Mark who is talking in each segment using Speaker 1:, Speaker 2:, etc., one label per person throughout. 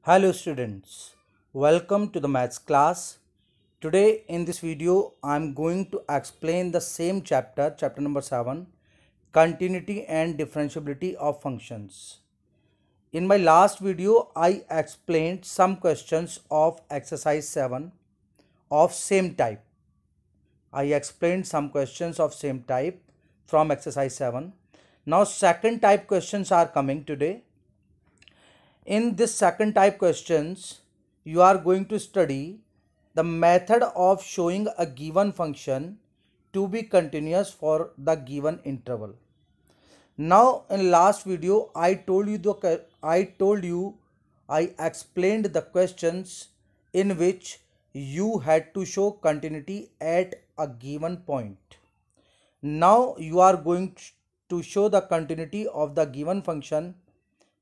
Speaker 1: Hello students, welcome to the maths class. Today in this video I am going to explain the same chapter number 7, continuity and differentiability of functions. In my last video I explained some questions of exercise 7 of same type. I explained some questions of same type from exercise 7. Now second type questions are coming today. In this second type questions, you are going to study the method of showing a given function to be continuous for the given interval. Now in last video I explained the questions in which you had to show continuity at a given point. Now you are going to show the continuity of the given function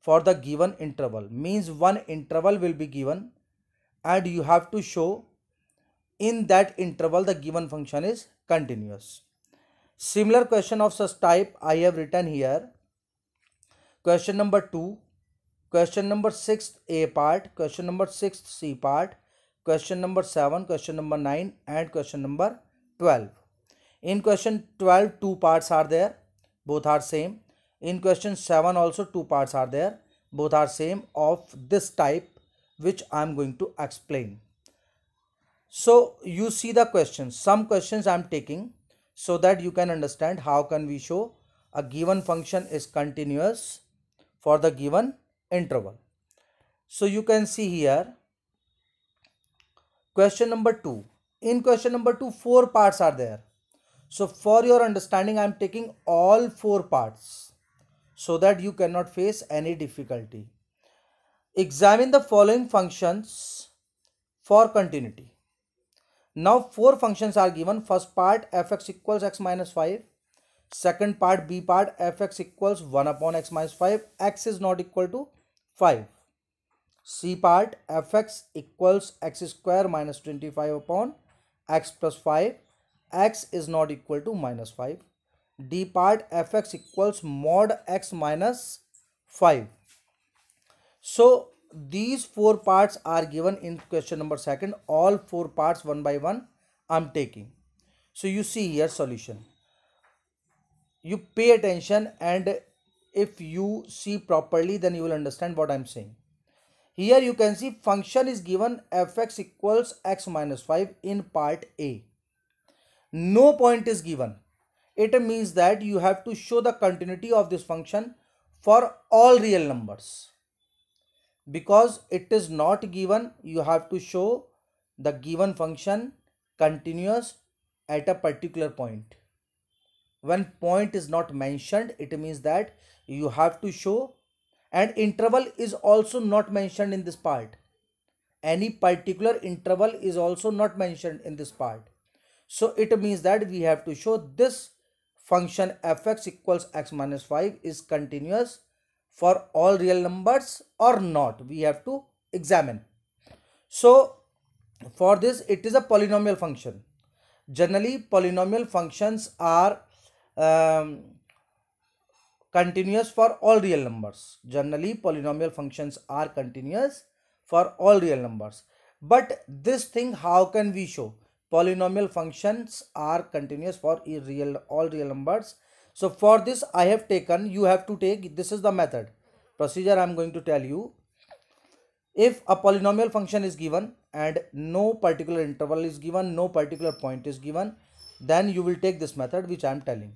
Speaker 1: for the given interval, means one interval will be given and you have to show in that interval the given function is continuous. Similar question of such type I have written here. Question number 2, question number 6 A part, question number 6 C part, question number 7, question number 9 and question number 12. In question 12 two parts are there, both are same. In question 7 also two parts are there, both are same of this type which I am going to explain. So you see the questions, some questions I am taking so that you can understand how can we show a given function is continuous for the given interval. So you can see here question number 2. In question number 2 four parts are there. So for your understanding I am taking all four parts so that you cannot face any difficulty. Examine the following functions for continuity. Now four functions are given. First part fx equals x minus 5. Second part b part fx equals 1 upon x minus 5. X is not equal to 5. C part fx equals x square minus 25 upon x plus 5. X is not equal to minus 5. D part fx equals mod x minus 5. So these four parts are given in question number 2. All four parts one by one I am taking. So you see here solution. You pay attention and if you see properly then you will understand what I am saying. Here you can see function is given fx equals x minus 5 in part A. No point is given. It means that you have to show the continuity of this function for all real numbers. Because it is not given, you have to show the given function continuous at a particular point. When point is not mentioned, it means that you have to show, and interval is also not mentioned in this part. Any particular interval is also not mentioned in this part. So it means that we have to show this function fx equals x minus 5 is continuous for all real numbers or not. We have to examine. So for this it is a polynomial function. Generally polynomial functions are continuous for all real numbers. Generally polynomial functions are continuous for all real numbers. But this thing how can we show? Polynomial functions are continuous for all real numbers. So for this I have taken, you have to take, this is the method procedure I am going to tell you. If a polynomial function is given and no particular interval is given, no particular point is given, then you will take this method which I am telling.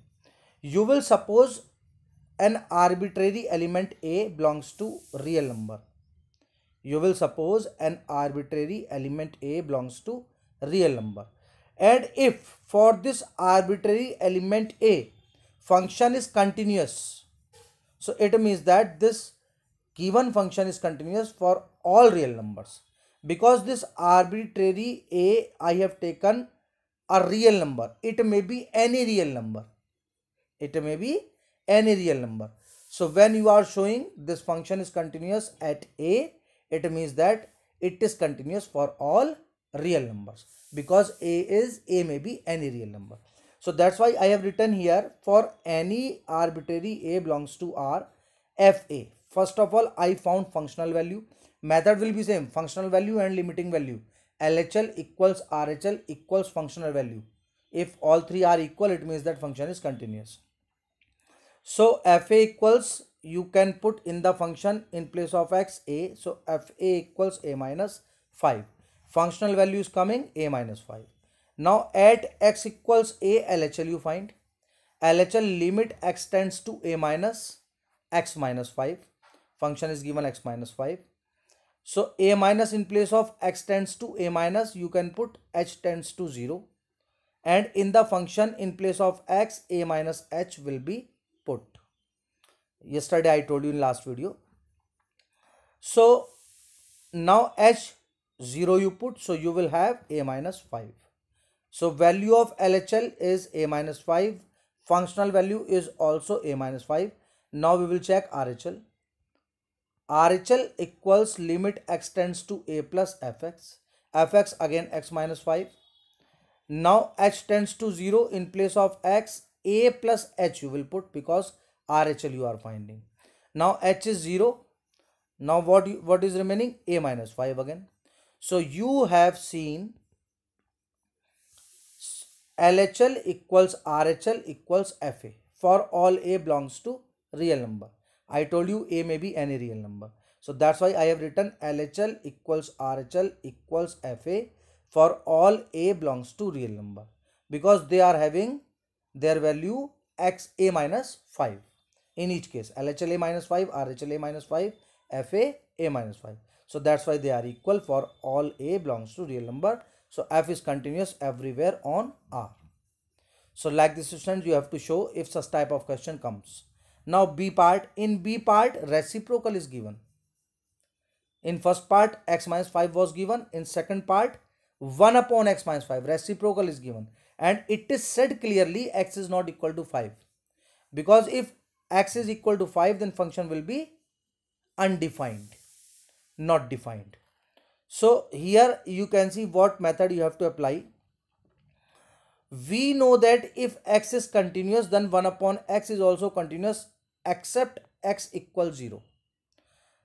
Speaker 1: You will suppose an arbitrary element A belongs to real number. You will suppose an arbitrary element A belongs to real number, and if for this arbitrary element A function is continuous, so it means that this given function is continuous for all real numbers. Because this arbitrary A I have taken a real number, it may be any real number, it may be any real number. So when you are showing this function is continuous at A, it means that it is continuous for all real numbers, because A may be any real number. So that's why I have written here for any arbitrary A belongs to R, FA, first of all I found functional value. Method will be same, functional value and limiting value. LHL equals RHL equals functional value. If all three are equal, it means that function is continuous. So fa equals, you can put in the function in place of x a, so fa equals a minus 5. Functional value is coming a minus 5. Now at x equals a, LHL you find. LHL limit x tends to a minus x minus 5. Function is given x minus 5. So a minus in place of x tends to a minus, you can put h tends to 0. And in the function in place of x, a minus h will be put. Yesterday I told you in last video. So now h 0 you put, so you will have a minus 5. So value of LHL is a minus 5. Functional value is also a minus 5. Now we will check RHL. RHL equals limit x tends to a plus fx. Fx again x minus 5. Now h tends to 0, in place of x, a plus h you will put, because RHL you are finding. Now h is 0. Now what is remaining? A minus 5 again. So you have seen LHL equals RHL equals FA for all a belongs to real number. I told you a may be any real number. So that's why I have written LHL equals RHL equals FA for all a belongs to real number, because they are having their value x a minus 5. In each case, LHL a minus 5, RHL a minus 5, FA a minus 5. So that's why they are equal for all a belongs to real number. So f is continuous everywhere on R. So like this, students, you have to show if such type of question comes. Now B part. In B part, reciprocal is given. In first part, x minus 5 was given. In second part, 1 upon x minus 5. Reciprocal is given. And it is said clearly x is not equal to 5. Because if x is equal to 5, then function will be undefined, not defined. So here you can see what method you have to apply. We know that if x is continuous, then 1 upon x is also continuous except x equals 0.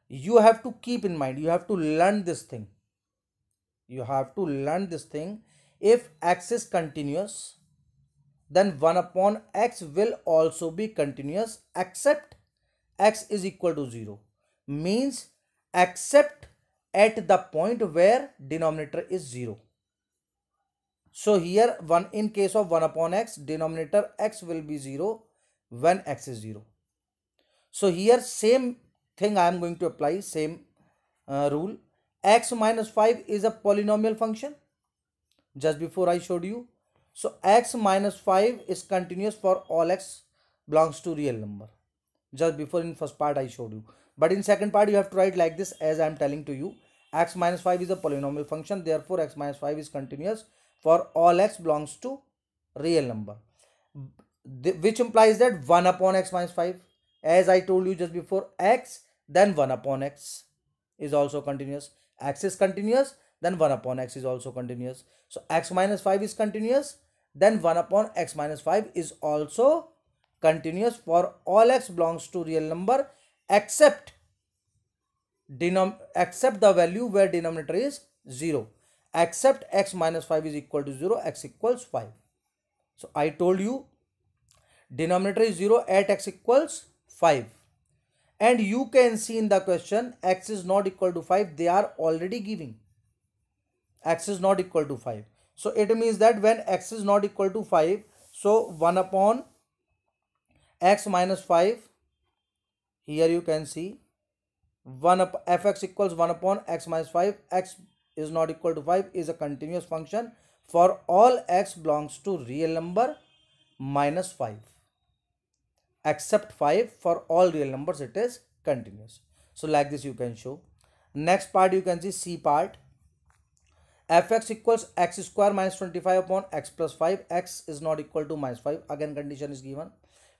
Speaker 1: You have to keep in mind, you have to learn this thing. You have to learn this thing. If x is continuous, then 1 upon x will also be continuous except x is equal to 0. Means except at the point where denominator is 0. So here in case of 1 upon x, denominator x will be 0 when x is 0. So here same thing I am going to apply, same rule. X minus 5 is a polynomial function. Just before I showed you. So x minus 5 is continuous for all x belongs to real number. Just before in first part I showed you. But in second part you have to write like this, as I am telling to you. X minus 5 is a polynomial function. Therefore x minus 5 is continuous for all x belongs to real number. Which implies that 1 upon x minus 5. As I told you just before, x then 1 upon x is also continuous. X is continuous, then 1 upon x is also continuous. So x minus 5 is continuous, then 1 upon x minus 5 is also continuous for all x belongs to real number except the value where denominator is 0. Except x minus 5 is equal to 0, x equals 5. So I told you denominator is 0 at x equals 5. And you can see in the question x is not equal to 5. They are already giving x is not equal to 5. So it means that when x is not equal to 5, so 1 upon x minus 5, here you can see fx equals 1 upon x minus 5, x is not equal to 5 is a continuous function for all x belongs to real number minus 5. Except 5, for all real numbers it is continuous. So like this you can show. Next part you can see C part. Fx equals x square minus 25 upon x plus 5. X is not equal to minus 5. Again condition is given.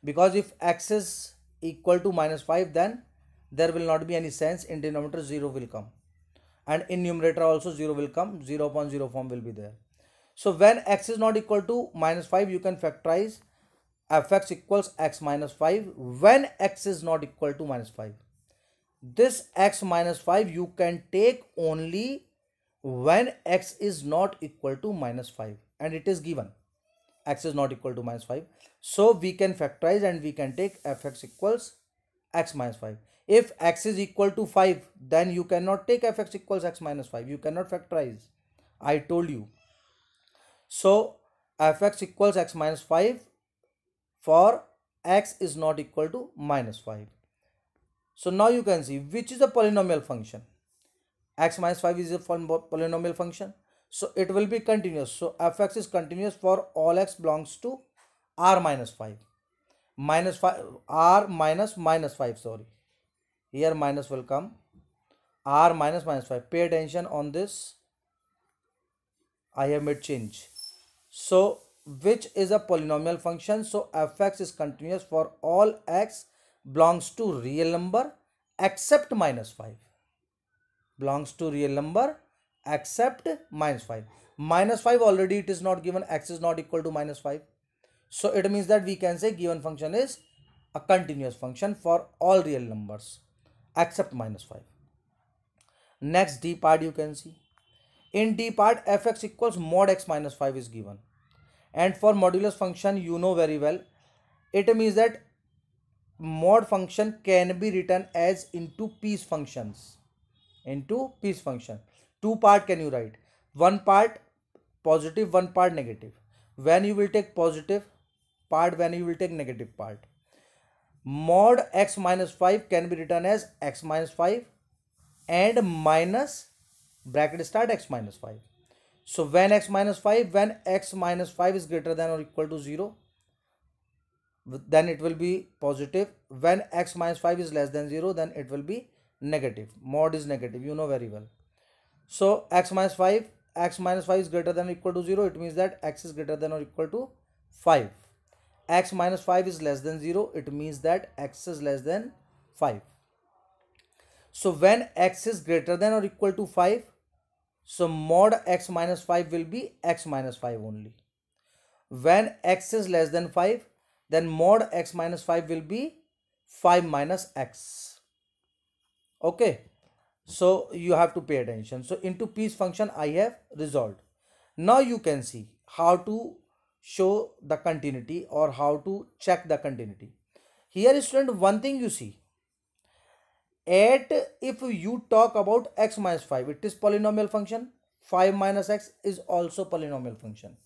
Speaker 1: Because if x is equal to minus 5, then there will not be any sense. In denominator 0 will come. And in numerator also 0 will come. 0 upon 0 form will be there. So when x is not equal to minus 5, you can factorize fx equals x minus 5 when x is not equal to minus 5. this x minus 5 you can take only when x is not equal to minus 5, and it is given x is not equal to minus 5. So we can factorize and we can take fx equals x minus 5. If x is equal to 5, then you cannot take fx equals x minus 5. You cannot factorize. I told you. So fx equals x minus 5 for x is not equal to minus 5. So now you can see which is a polynomial function. X minus 5 is a polynomial function. So it will be continuous. So fx is continuous for all x belongs to r minus 5. Minus 5, r minus minus 5, sorry. Here minus will come. R minus minus 5. Pay attention on this. I have made change. So which is a polynomial function? So fx is continuous for all x belongs to real number except minus 5. Belongs to real number except minus 5. Minus 5 already it is not given, x is not equal to minus 5. So it means that we can say given function is a continuous function for all real numbers except minus 5. Next D part you can see. In D part fx equals mod x minus 5 is given. And for modulus function you know very well. It means that mod function can be written as into piece functions. Into piece function. Two part can you write? One part positive, one part negative. When you will take positive part, when you will take negative part. Mod x minus 5 can be written as x minus 5 and minus bracket start x minus 5. So when x minus 5, when x minus 5 is greater than or equal to 0, then it will be positive. When x minus 5 is less than 0, then it will be negative. Mod is negative, you know very well. So x minus 5 is greater than or equal to 0, it means that x is greater than or equal to 5. X minus 5 is less than 0, it means that x is less than 5. So when x is greater than or equal to 5, so mod x minus 5 will be x minus 5 only. When x is less than 5, then mod x minus 5 will be 5 minus x. Okay. So you have to pay attention. So into piece function I have resolved. Now you can see how to show the continuity or how to check the continuity. Here student, one thing you see. If you talk about x minus 5, it is polynomial function. 5 minus x is also polynomial function.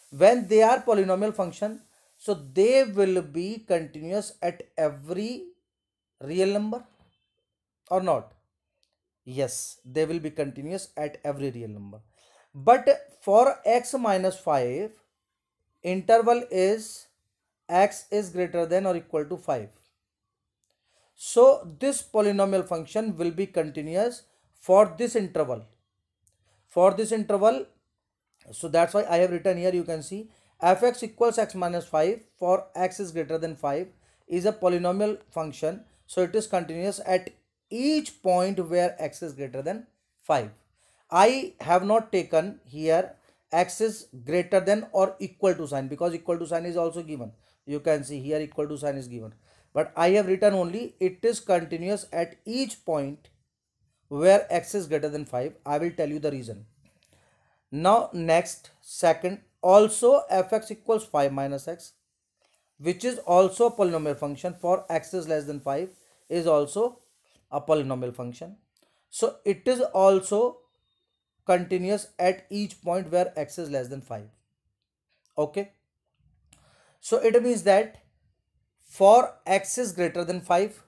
Speaker 1: When they are polynomial function, so they will be continuous at every real number or not? Yes, they will be continuous at every real number. But for x minus 5, interval is x is greater than or equal to 5. So this polynomial function will be continuous for this interval. For this interval, so that's why I have written here, you can see fx equals x minus 5 for x is greater than 5 is a polynomial function. So it is continuous at each point where x is greater than 5. I have not taken here x is greater than or equal to sign because equal to sign is also given. You can see here equal to sign is given. But I have written only it is continuous at each point where x is greater than 5. I will tell you the reason. Now next, second, also fx equals 5 minus x, which is also a polynomial function for x is less than 5 is also a polynomial function. So it is also continuous at each point where x is less than 5. Okay. So it means that for x is greater than 5,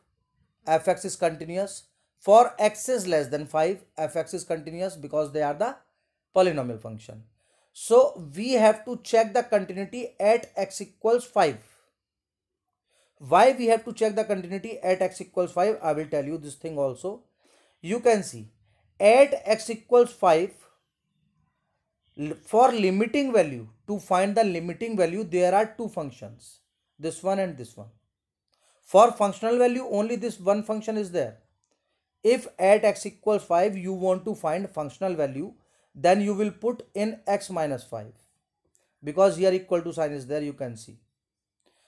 Speaker 1: fx is continuous. For x is less than 5, fx is continuous because they are the polynomial function. So we have to check the continuity at x equals 5. Why we have to check the continuity at x equals 5? I will tell you this thing also. You can see at x equals 5, for limiting value, to find the limiting value, there are two functions, this one and this one. For functional value, only this one function is there. If at x equals 5 you want to find functional value, then you will put in x minus 5 because here equal to sign is there, you can see.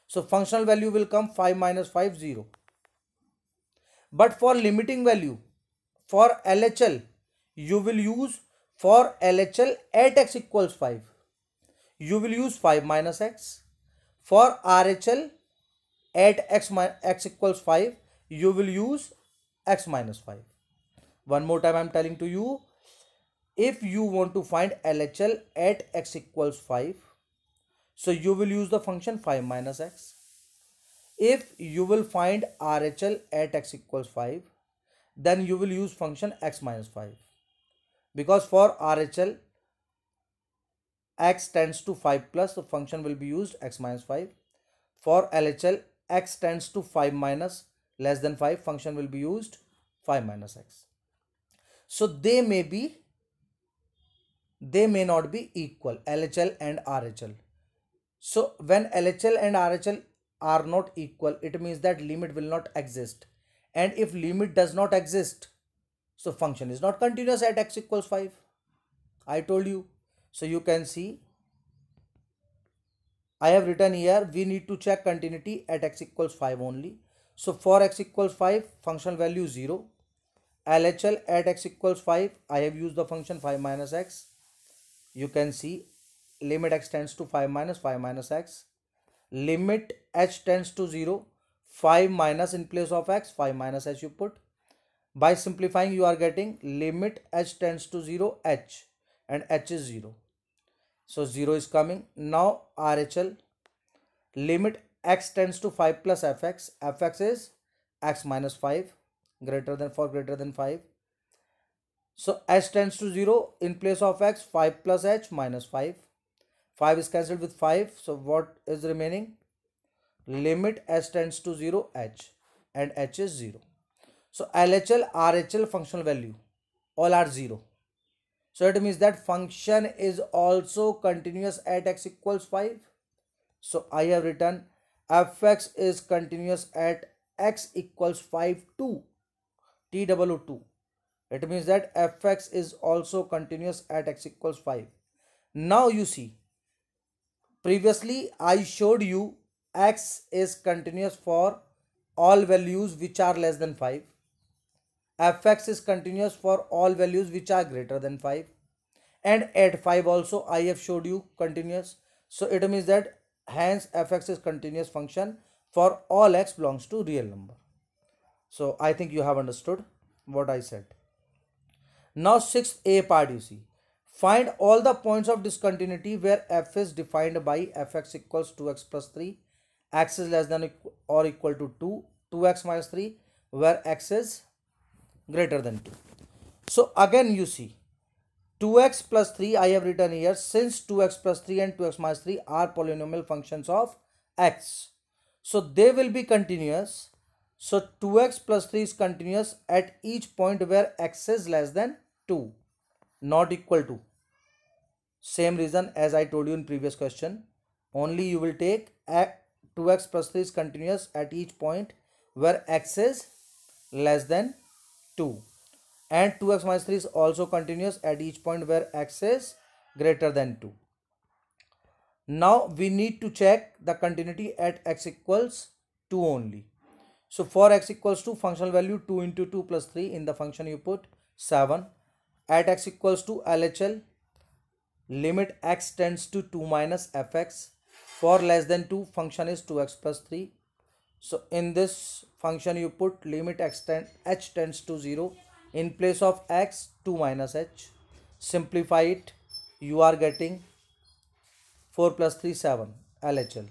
Speaker 1: So functional value will come 5 minus 5, 0. but for limiting value, for LHL, you will use, for LHL at x equals 5, you will use 5 minus x. For RHL at x equals 5, you will use x minus 5. One more time I am telling to you, if you want to find LHL at x equals 5, so you will use the function 5 minus x. If you will find RHL at x equals 5, then you will use function x minus 5, because for RHL x tends to 5 plus, the function will be used x minus 5. For LHL x tends to 5 minus less than 5, function will be used 5 minus x. So they may not be equal, LHL and RHL. So when LHL and RHL are not equal, it means that limit will not exist. And if limit does not exist, so function is not continuous at x equals 5. I told you. So you can see, I have written here, we need to check continuity at x equals 5 only. So for x equals 5, functional value 0. LHL at x equals 5, I have used the function 5 minus x. You can see limit x tends to 5 minus x. Limit h tends to 0, 5 minus in place of x, 5 minus h you put. By simplifying, you are getting limit h tends to 0, h, and h is 0. So 0 is coming. Now RHL, limit x tends to 5 plus fx, fx is x minus 5, greater than 5. So h tends to 0, in place of x, 5 plus h minus 5. 5 is cancelled with 5. So what is remaining? Limit h tends to 0, h, and h is 0. So LHL, RHL functional value all are 0. So it means that function is also continuous at x equals 5. So I have written fx is continuous at x equals 5 to TW2. It means that fx is also continuous at x equals 5. Now you see, previously I showed you x is continuous for all values which are less than 5. Fx is continuous for all values which are greater than 5. And at 5 also I have showed you continuous. So it means that hence fx is continuous function for all x belongs to real number. So I think you have understood what I said. Now 6th A part, you see. Find all the points of discontinuity where f is defined by fx equals 2x plus 3, x is less than or equal to 2, 2x minus 3, where x is greater than 2. So again you see, 2x plus 3 I have written here, since 2x plus 3 and 2x minus 3 are polynomial functions of x, so they will be continuous. So 2x plus 3 is continuous at each point where x is less than 2, not equal to. Same reason as I told you in previous question, only you will take 2x plus 3 is continuous at each point where x is less than 2, and 2x minus 3 is also continuous at each point where x is greater than 2. Now we need to check the continuity at x equals 2 only. So for x equals 2, functional value 2 into 2 plus 3, in the function you put 7. At x equals to LHL, limit x tends to 2 minus fx. For less than 2, function is 2x plus 3. So in this function you put limit h tends to 0, in place of x 2 minus h. Simplify it, you are getting 4 plus 3 7, LHL.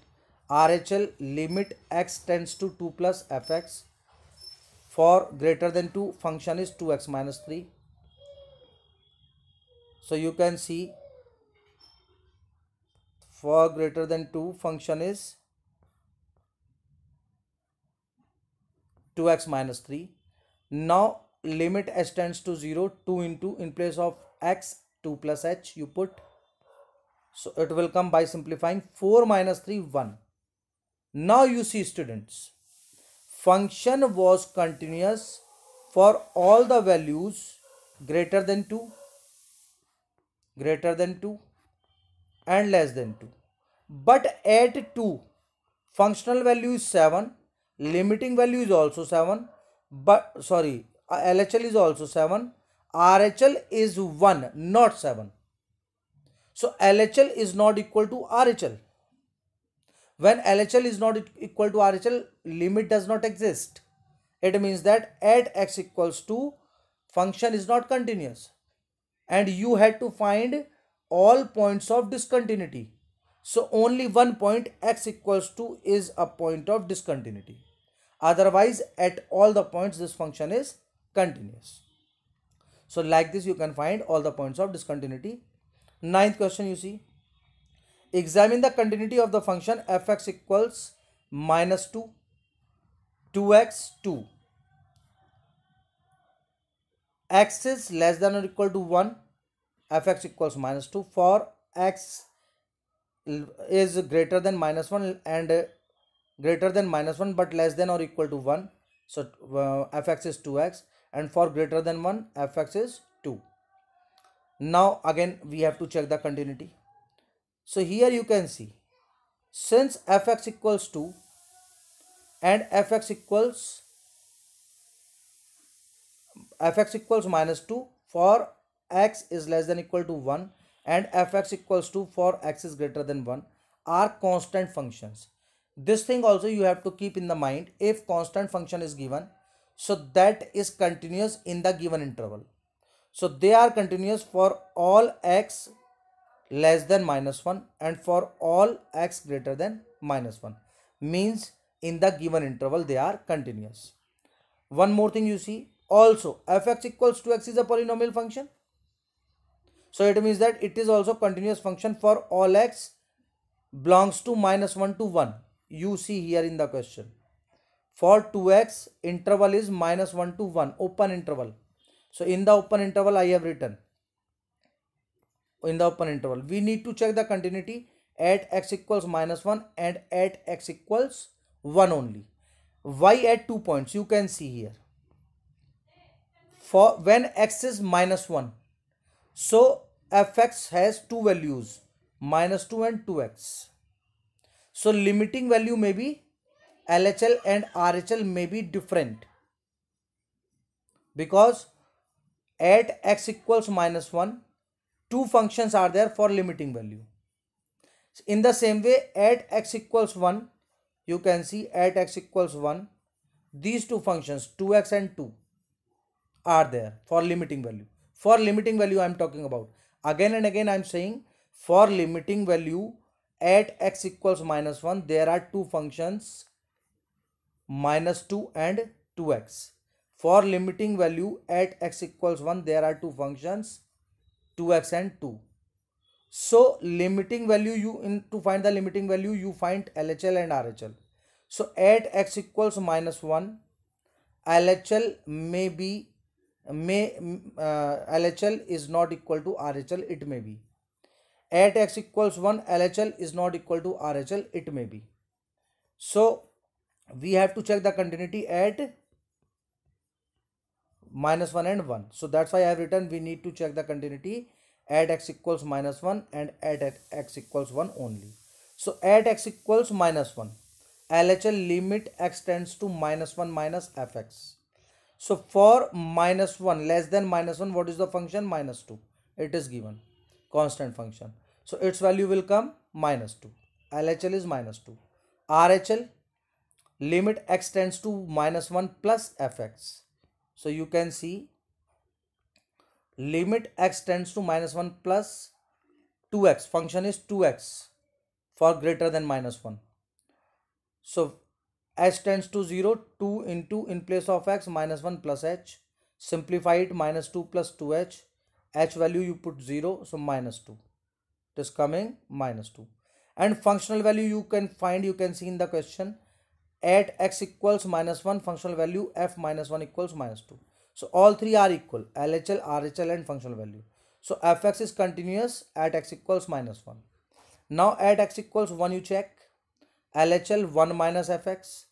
Speaker 1: RHL, limit x tends to 2 plus fx. For greater than 2, function is 2x minus 3. So you can see, for greater than 2, function is 2x minus 3. Now limit h tends to 0, 2 into, in place of x 2 plus h you put. So it will come by simplifying, 4 minus 3 1. Now you see students, function was continuous for all the values greater than 2 and less than 2. But at 2, functional value is 7, limiting value is also 7, but sorry, LHL is also 7. RHL is 1, not 7. So LHL is not equal to RHL. When LHL is not equal to RHL, limit does not exist. It means that at x equals to, function is not continuous, and you had to find all points of discontinuity. So only one point x equals to is a point of discontinuity. Otherwise, at all the points this function is continuous. So like this you can find all the points of discontinuity. Ninth question, you see, examine the continuity of the function fx equals minus 2, 2x, 2. X is less than or equal to 1, fx equals minus 2. For x is greater than minus 1 and greater than minus 1 but less than or equal to 1, so fx is 2x, and for greater than 1 fx is 2. Now again we have to check the continuity. So here you can see, since fx equals 2 and fx equals minus 2 for x is less than equal to 1 and fx equals 2 for x is greater than 1 are constant functions. This thing also you have to keep in the mind. If constant function is given, so that is continuous in the given interval. So they are continuous for all x less than minus 1 and for all x greater than minus 1. Means in the given interval they are continuous. One more thing you see, also fx equals to x is a polynomial function. So it means that it is also continuous function for all x belongs to minus 1 to 1. You see here in the question, for 2x interval is minus 1 to 1, open interval. So in the open interval I have written, in the open interval we need to check the continuity at x equals minus 1 and at x equals 1 only. Why at 2 points? You can see here, for when x is minus 1, so fx has two values, minus 2 and 2x. So limiting value may be LHL and RHL may be different, because at x equals minus 1 two functions are there for limiting value. In the same way, at x equals 1, you can see at x equals 1 these two functions 2x and 2 are there for limiting value. For limiting value I am talking about. Again and again I am saying, for limiting value at x equals minus 1 there are two functions minus 2 and 2x. For limiting value at x equals 1 there are two functions 2x and 2. So limiting value, to find the limiting value you find LHL and RHL. So at x equals minus 1 LHL LHL is not equal to RHL, it may be. At x equals 1 LHL is not equal to RHL, it may be. So we have to check the continuity at minus 1 and 1. So that's why I have written we need to check the continuity at x equals minus 1 and at x equals 1 only. So at x equals minus 1 LHL limit x tends to minus 1 minus fx. So for minus 1 less than minus 1, what is the function? Minus 2. It is given, constant function. So its value will come minus 2. LHL is minus 2. RHL limit x tends to minus 1 plus fx. So you can see limit x tends to minus 1 plus 2x, function is 2x for greater than minus 1. So h tends to 0, 2 into, in place of x, minus 1 plus h. Simplify it, minus 2 plus 2h. H value you put 0, so minus 2. It is coming minus 2. And functional value you can find, you can see in the question. At x equals minus 1, functional value f minus 1 equals minus 2. So all three are equal, LHL, RHL and functional value. So fx is continuous at x equals minus 1. Now at x equals 1 you check. LHL 1 minus fx.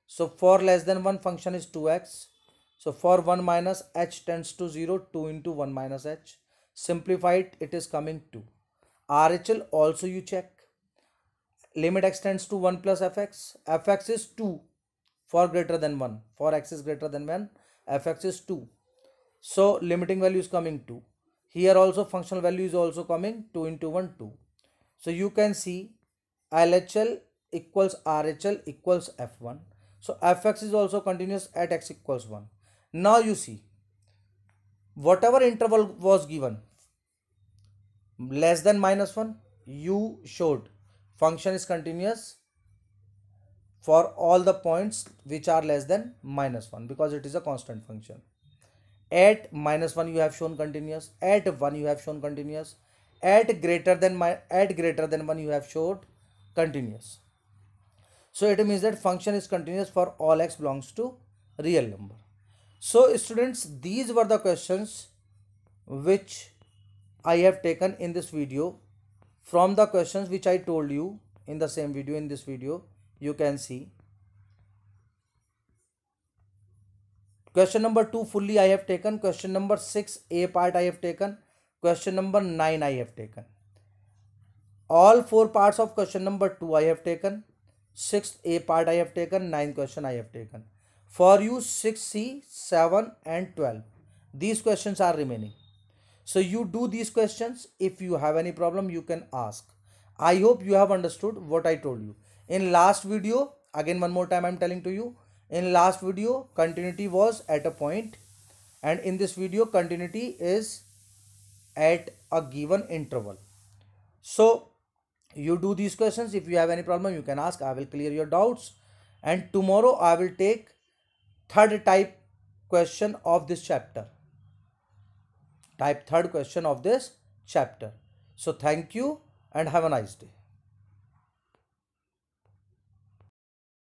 Speaker 1: So for less than 1 function is 2x. So for 1 minus h tends to 0, 2 into 1 minus h. Simplify it, it is coming 2. RHL also you check. Limit x tends to 1 plus fx. Fx is 2 for greater than 1. For x is greater than 1, fx is 2. So limiting value is coming 2. Here also functional value is also coming 2 into 1, 2. So you can see LHL equals RHL equals F1. So fx is also continuous at x equals 1. Now you see, whatever interval was given, less than -1, you showed function is continuous for all the points which are less than -1 because it is a constant function. At -1 you have shown continuous, at 1 you have shown continuous, at greater than 1 you have showed continuous. So it means that function is continuous for all x belongs to real number. So students, these were the questions which I have taken in this video from the questions which I told you in the same video. In this video you can see question number 2 fully I have taken, question number 6 A part I have taken, question number 9 I have taken. All 4 parts of question number 2 I have taken, 6th A part I have taken, 9th question I have taken. For you 6C, 7 and 12, these questions are remaining. So you do these questions. If you have any problem you can ask. I hope you have understood what I told you. In last video, again one more time I am telling to you, in last video continuity was at a point, and in this video continuity is at a given interval. So you do these questions. If you have any problem you can ask. I will clear your doubts, and tomorrow I will take third type question of this chapter. Type third question of this chapter. So thank you and have a nice day.